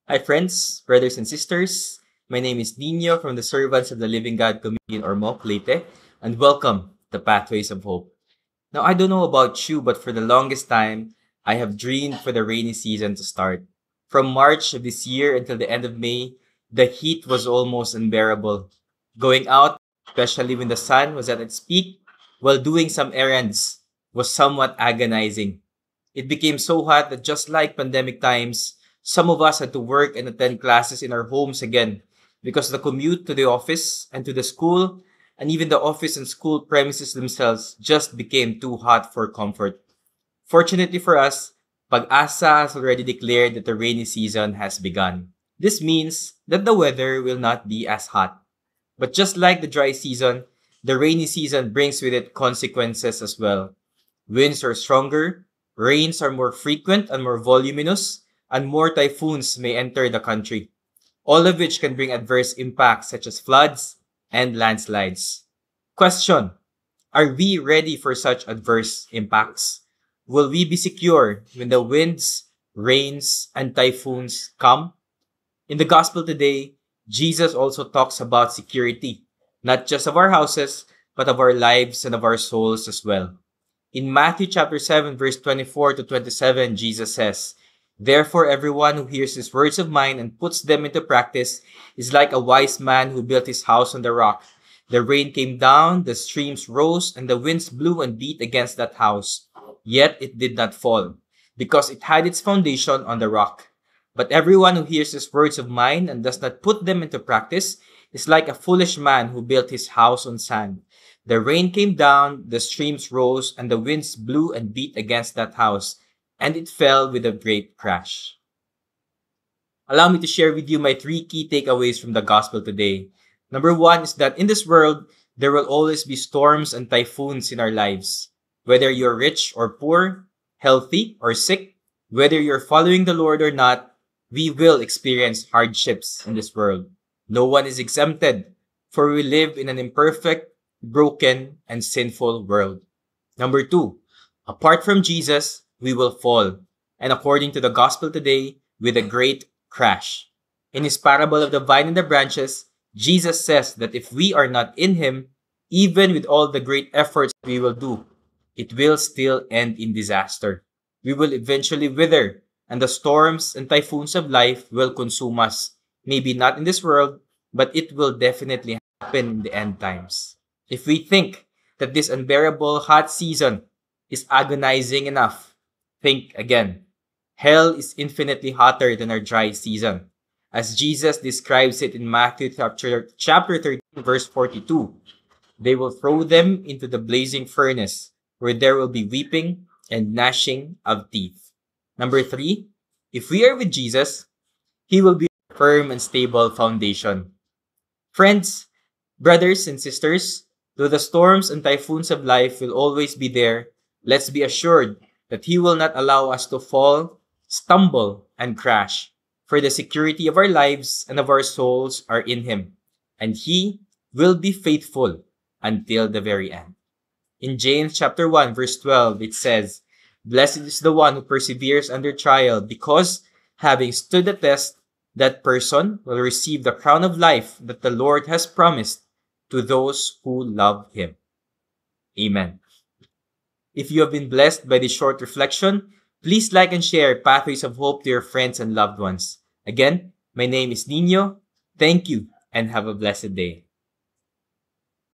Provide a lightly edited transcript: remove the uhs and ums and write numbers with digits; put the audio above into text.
Hi friends, brothers and sisters. My name is Nino from the Servants of the Living God Community in Ormoc, Leyte, and welcome to Pathways of Hope. Now, I don't know about you, but for the longest time, I have dreamed for the rainy season to start. From March of this year until the end of May, the heat was almost unbearable. Going out, especially when the sun was at its peak, while doing some errands, was somewhat agonizing. It became so hot that just like pandemic times, some of us had to work and attend classes in our homes again because the commute to the office and to the school and even the office and school premises themselves just became too hot for comfort. Fortunately for us, Pag-asa has already declared that the rainy season has begun. This means that the weather will not be as hot. But just like the dry season, the rainy season brings with it consequences as well. Winds are stronger, rains are more frequent and more voluminous, and more typhoons may enter the country, all of which can bring adverse impacts such as floods and landslides. Question: are we ready for such adverse impacts? Will we be secure when the winds, rains, and typhoons come? In the gospel today, Jesus also talks about security, not just of our houses, but of our lives and of our souls as well. In Matthew chapter 7, verse 24 to 27, Jesus says, "Therefore everyone who hears these words of mine and puts them into practice is like a wise man who built his house on the rock. The rain came down, the streams rose, and the winds blew and beat against that house. Yet it did not fall, because it had its foundation on the rock. But everyone who hears these words of mine and does not put them into practice is like a foolish man who built his house on sand. The rain came down, the streams rose, and the winds blew and beat against that house, and it fell with a great crash." Allow me to share with you my three key takeaways from the gospel today. Number one is that in this world, there will always be storms and typhoons in our lives. Whether you're rich or poor, healthy or sick, whether you're following the Lord or not, we will experience hardships in this world. No one is exempted, for we live in an imperfect, broken, and sinful world. Number two, apart from Jesus, we will fall, and according to the gospel today, with a great crash. In his parable of the vine and the branches, Jesus says that if we are not in him, even with all the great efforts we will do, it will still end in disaster. We will eventually wither, and the storms and typhoons of life will consume us. Maybe not in this world, but it will definitely happen in the end times. If we think that this unbearable hot season is agonizing enough, think again. Hell is infinitely hotter than our dry season. As Jesus describes it in Matthew chapter 13, verse 42, they will throw them into the blazing furnace, where there will be weeping and gnashing of teeth. Number three, if we are with Jesus, he will be a firm and stable foundation. Friends, brothers and sisters, though the storms and typhoons of life will always be there, let's be assured that he will not allow us to fall, stumble, and crash. For the security of our lives and of our souls are in him, and he will be faithful until the very end. In James chapter 1, verse 12, it says, "Blessed is the one who perseveres under trial, because having stood the test, that person will receive the crown of life that the Lord has promised to those who love him." Amen. If you have been blessed by this short reflection, please like and share Pathways of Hope to your friends and loved ones. Again, my name is Nino. Thank you and have a blessed day.